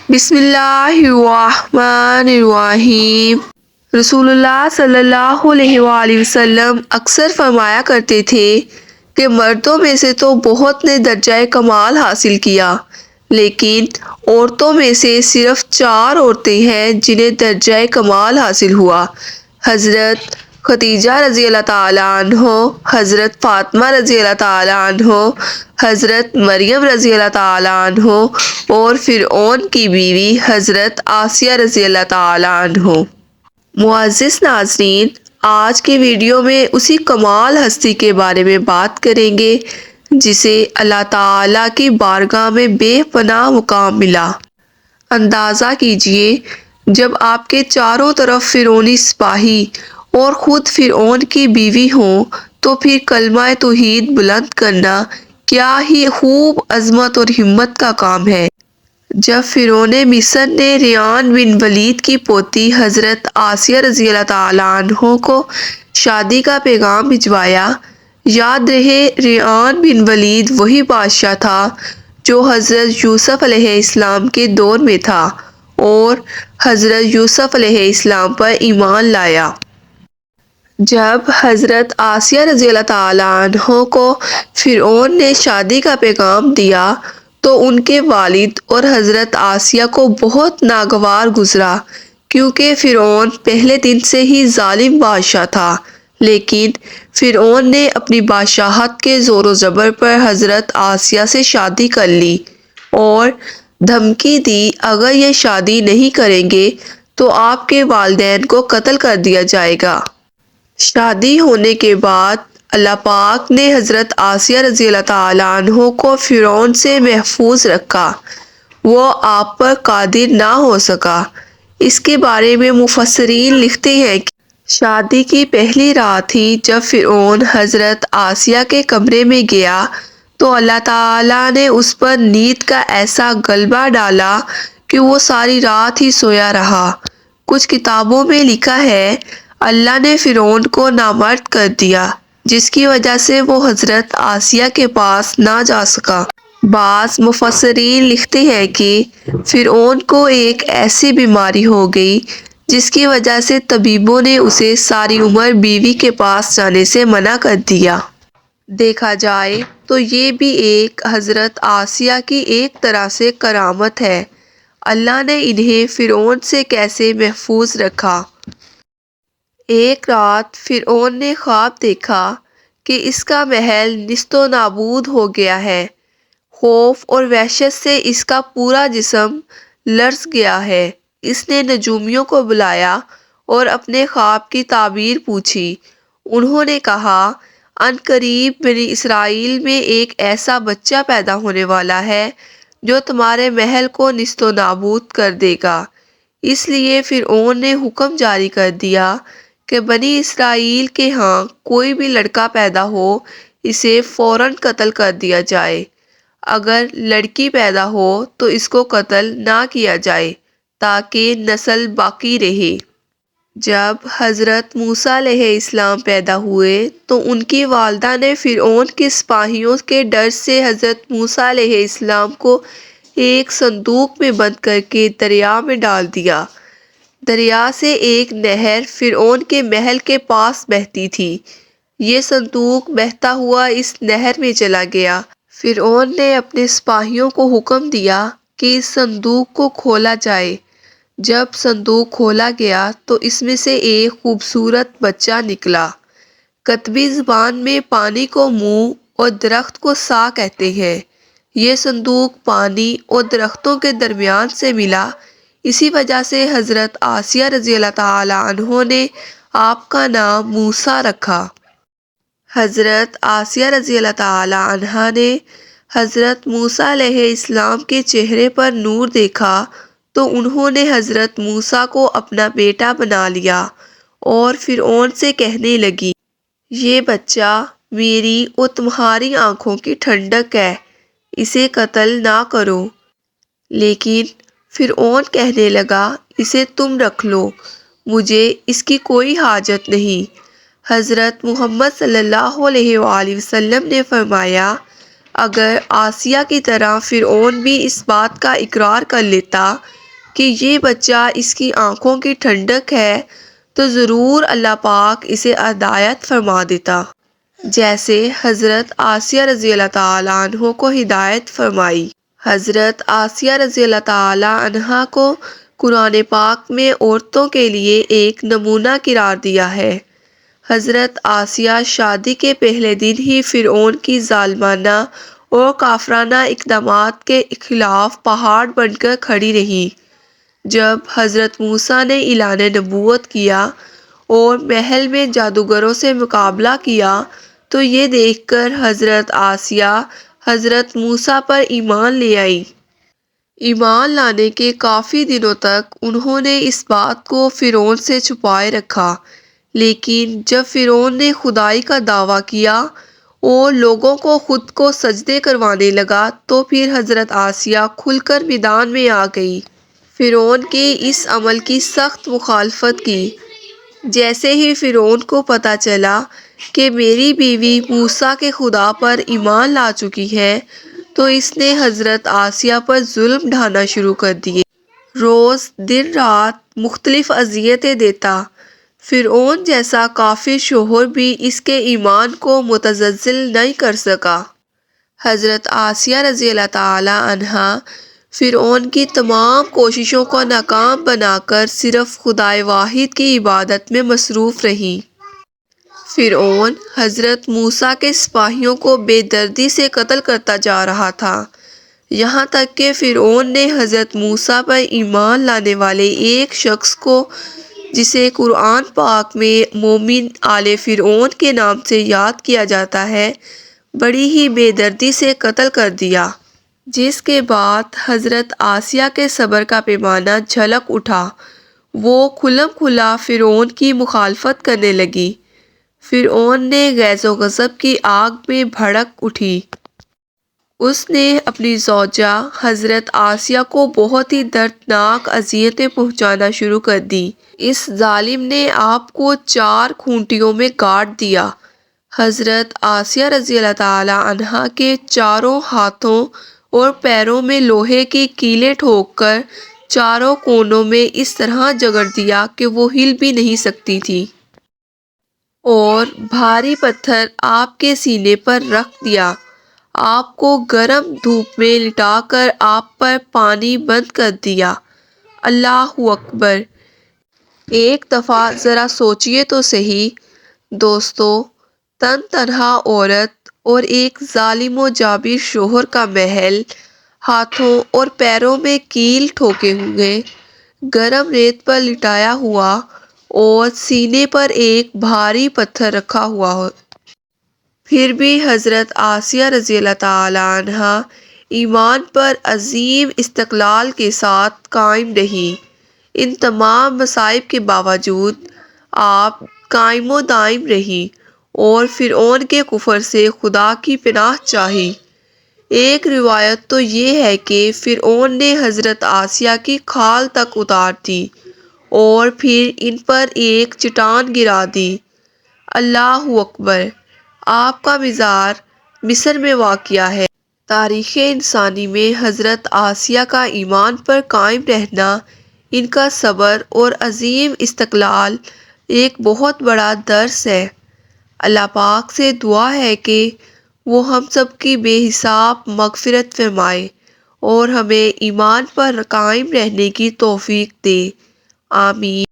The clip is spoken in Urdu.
بسم اللہ الرحمن الرحیم۔ رسول اللہ صلی اللہ علیہ وآلہ وسلم اکثر فرمایا کرتے تھے کہ مردوں میں سے تو بہت نے درجہ کمال حاصل کیا، لیکن عورتوں میں سے صرف 4 عورتیں ہیں جنہیں درجہ کمال حاصل ہوا۔ حضرت خدیجہ رضی اللہ تعالیٰ عنہ، حضرت فاطمہ رضی اللہ تعالیٰ عنہ، حضرت مریم رضی اللہ تعالیٰ عنہ اور فرعون کی بیوی حضرت آسیہ رضی اللہ تعالیٰ عنہ۔ معزز ناظرین، آج کے ویڈیو میں اسی کمال ہستی کے بارے میں بات کریں گے جسے اللہ تعالیٰ کی بارگاہ میں بے پناہ مقام ملا۔ اندازہ کیجئے، جب آپ کے چاروں طرف فرعونی سپاہی اور خود فرعون کی بیوی ہوں تو پھر کلمہ توحید بلند کرنا کیا ہی خوب عظمت اور ہمت کا کام ہے۔ جب فرعون مصر نے ریان بن ولید کی پوتی حضرت آسیہ رضی اللہ تعالیٰ عنہ کو شادی کا پیغام بھجوایا، یاد رہے ریان بن ولید وہی بادشاہ تھا جو حضرت یوسف علیہ السلام کے دور میں تھا اور حضرت یوسف علیہ السلام پر ایمان لایا۔ جب حضرت آسیہ رضی اللہ تعالیٰ عنہ کو فرعون نے شادی کا پیغام دیا تو ان کے والد اور حضرت آسیہ کو بہت ناگوار گزرا، کیونکہ فرعون پہلے دن سے ہی ظالم بادشاہ تھا۔ لیکن فرعون نے اپنی بادشاہت کے زور و زبر پر حضرت آسیہ سے شادی کر لی اور دھمکی دی اگر یہ شادی نہیں کریں گے تو آپ کے والدین کو قتل کر دیا جائے گا۔ شادی ہونے کے بعد اللہ پاک نے حضرت آسیہ رضی اللہ تعالیٰ عنہ کو فرعون سے محفوظ رکھا، وہ آپ پر قادر نہ ہو سکا۔ اس کے بارے میں مفسرین لکھتے ہیں کہ شادی کی پہلی رات ہی جب فرعون حضرت آسیہ کے کمرے میں گیا تو اللہ تعالیٰ نے اس پر نیند کا ایسا غلبہ ڈالا کہ وہ ساری رات ہی سویا رہا۔ کچھ کتابوں میں لکھا ہے اللہ نے فرعون کو نامرد کر دیا، جس کی وجہ سے وہ حضرت آسیہ کے پاس نہ جا سکا۔ بعض مفسرین لکھتے ہیں کہ فرعون کو ایک ایسی بیماری ہو گئی جس کی وجہ سے طبیبوں نے اسے ساری عمر بیوی کے پاس جانے سے منع کر دیا۔ دیکھا جائے تو یہ بھی ایک حضرت آسیہ کی ایک طرح سے کرامت ہے۔ اللہ نے انہیں فرعون سے کیسے محفوظ رکھا۔ ایک رات فرعون نے خواب دیکھا کہ اس کا محل نیست و نابود ہو گیا ہے۔ خوف اور وحشت سے اس کا پورا جسم لرز گیا ہے۔ اس نے نجومیوں کو بلایا اور اپنے خواب کی تعبیر پوچھی۔ انہوں نے کہا عنقریب بنی اسرائیل میں ایک ایسا بچہ پیدا ہونے والا ہے جو تمہارے محل کو نیست و نابود کر دے گا۔ اس لیے فرعون نے حکم جاری کر دیا کہ بنی اسرائیل کے ہاں کوئی بھی لڑکا پیدا ہو اسے فوراً قتل کر دیا جائے، اگر لڑکی پیدا ہو تو اس کو قتل نہ کیا جائے تاکہ نسل باقی رہے۔ جب حضرت موسیٰ علیہ السلام پیدا ہوئے تو ان کی والدہ نے فرعون کے سپاہیوں کے ڈر سے حضرت موسیٰ علیہ السلام کو ایک صندوق میں بند کر کے دریا میں ڈال دیا۔ دریا سے ایک نہر فرعون کے محل کے پاس بہتی تھی۔ یہ صندوق بہتا ہوا اس نہر میں چلا گیا۔ فرعون نے اپنے سپاہیوں کو حکم دیا کہ اس صندوق کو کھولا جائے۔ جب صندوق کھولا گیا تو اس میں سے ایک خوبصورت بچہ نکلا۔ کتبی زبان میں پانی کو منہ اور درخت کو سا کہتے ہیں۔ یہ صندوق پانی اور درختوں کے درمیان سے ملا، اسی وجہ سے حضرت آسیہ رضی اللہ تعالیٰ عنہ نے آپ کا نام موسیٰ رکھا۔ حضرت آسیہ رضی اللہ تعالیٰ عنہا نے حضرت موسیٰ علیہ السلام کے چہرے پر نور دیکھا تو انہوں نے حضرت موسیٰ کو اپنا بیٹا بنا لیا اور فرعون سے کہنے لگی یہ بچہ میری اور تمہاری آنکھوں کی ٹھنڈک ہے، اسے قتل نہ کرو۔ لیکن فرعون کہنے لگا اسے تم رکھ لو، مجھے اس کی کوئی حاجت نہیں۔ حضرت محمد صلی اللہ علیہ وآلہ وسلم نے فرمایا اگر آسیہ کی طرح فرعون بھی اس بات کا اقرار کر لیتا کہ یہ بچہ اس کی آنکھوں کی ٹھنڈک ہے تو ضرور اللہ پاک اسے ہدایت فرما دیتا، جیسے حضرت آسیہ رضی اللہ تعالیٰ عنہ کو ہدایت فرمائی۔ حضرت آسیہ رضی اللہ تعالیٰ عنہ کو قرآن پاک میں عورتوں کے لیے ایک نمونہ قرار دیا ہے۔ حضرت آسیہ شادی کے پہلے دن ہی فرعون کی ظالمانہ اور کافرانہ اقدامات کے خلاف پہاڑ بن کر کھڑی رہی۔ جب حضرت موسیٰ نے اعلان نبوت کیا اور محل میں جادوگروں سے مقابلہ کیا تو یہ دیکھ کر حضرت آسیہ حضرت موسیٰ پر ایمان لے آئی۔ ایمان لانے کے کافی دنوں تک انہوں نے اس بات کو فرعون سے چھپائے رکھا، لیکن جب فرعون نے خدائی کا دعویٰ کیا اور لوگوں کو خود کو سجدے کروانے لگا تو پھر حضرت آسیہ کھل کر میدان میں آ گئی، فرعون کے اس عمل کی سخت مخالفت کی۔ جیسے ہی فرعون کو پتہ چلا کہ میری بیوی موسیٰ کے خدا پر ایمان لا چکی ہے تو اس نے حضرت آسیہ پر ظلم ڈھانا شروع کر دیے، روز دن رات مختلف اذیتیں دیتا۔ فرعون جیسا کافر شوہر بھی اس کے ایمان کو متزلزل نہیں کر سکا۔ حضرت آسیہ رضی اللہ تعالیٰ عنہا فرعون کی تمام کوششوں کو ناکام بنا کر صرف خدائے واحد کی عبادت میں مصروف رہیں۔ فرعون حضرت موسیٰ کے سپاہیوں کو بے دردی سے قتل کرتا جا رہا تھا، یہاں تک کہ فرعون نے حضرت موسیٰ پر ایمان لانے والے ایک شخص کو، جسے قرآن پاک میں مومن آل فرعون کے نام سے یاد کیا جاتا ہے، بڑی ہی بے دردی سے قتل کر دیا، جس کے بعد حضرت آسیہ کے صبر کا پیمانہ جھلک اٹھا۔ وہ کھلم کھلا فرعون کی مخالفت کرنے لگی۔ فرعون نے غیظ و غضب کی آگ میں بھڑک اٹھی۔ اس نے اپنی زوجہ حضرت آسیہ کو بہت ہی دردناک اذیتیں پہنچانا شروع کر دیں۔ اس ظالم نے آپ کو 4 کھونٹیوں میں کاٹ دیا۔ حضرت آسیہ رضی اللہ تعالیٰ عنہا کے چاروں ہاتھوں اور پیروں میں لوہے کی کیلیں ٹھوک کر چاروں کونوں میں اس طرح جگڑ دیا کہ وہ ہل بھی نہیں سکتی تھی، اور بھاری پتھر آپ کے سینے پر رکھ دیا۔ آپ کو گرم دھوپ میں لٹا کر آپ پر پانی بند کر دیا۔ اللہ اکبر! ایک دفعہ ذرا سوچیے تو صحیح دوستو، تن تنہا عورت اور ایک ظالم و جابر شوہر کا محل، ہاتھوں اور پیروں میں کیل ٹھوکے ہوئے، گرم ریت پر لٹایا ہوا اور سینے پر ایک بھاری پتھر رکھا ہوا ہو، پھر بھی حضرت آسیہ رضی اللہ تعالیٰ عنہا ایمان پر عظیم استقلال کے ساتھ قائم رہی۔ ان تمام مصائب کے باوجود آپ قائم و دائم رہی اور فرعون کے کفر سے خدا کی پناہ چاہی۔ ایک روایت تو یہ ہے کہ فرعون نے حضرت آسیہ کی کھال تک اتار دی اور پھر ان پر ایک چٹان گرا دی۔ اللہ اکبر! آپ کا مزار مصر میں واقع ہے۔ تاریخ انسانی میں حضرت آسیہ کا ایمان پر قائم رہنا، ان کا صبر اور عظیم استقلال ایک بہت بڑا درس ہے۔ اللہ پاک سے دعا ہے کہ وہ ہم سب کی بے حساب مغفرت فرمائے اور ہمیں ایمان پر قائم رہنے کی توفیق دے۔ آمین۔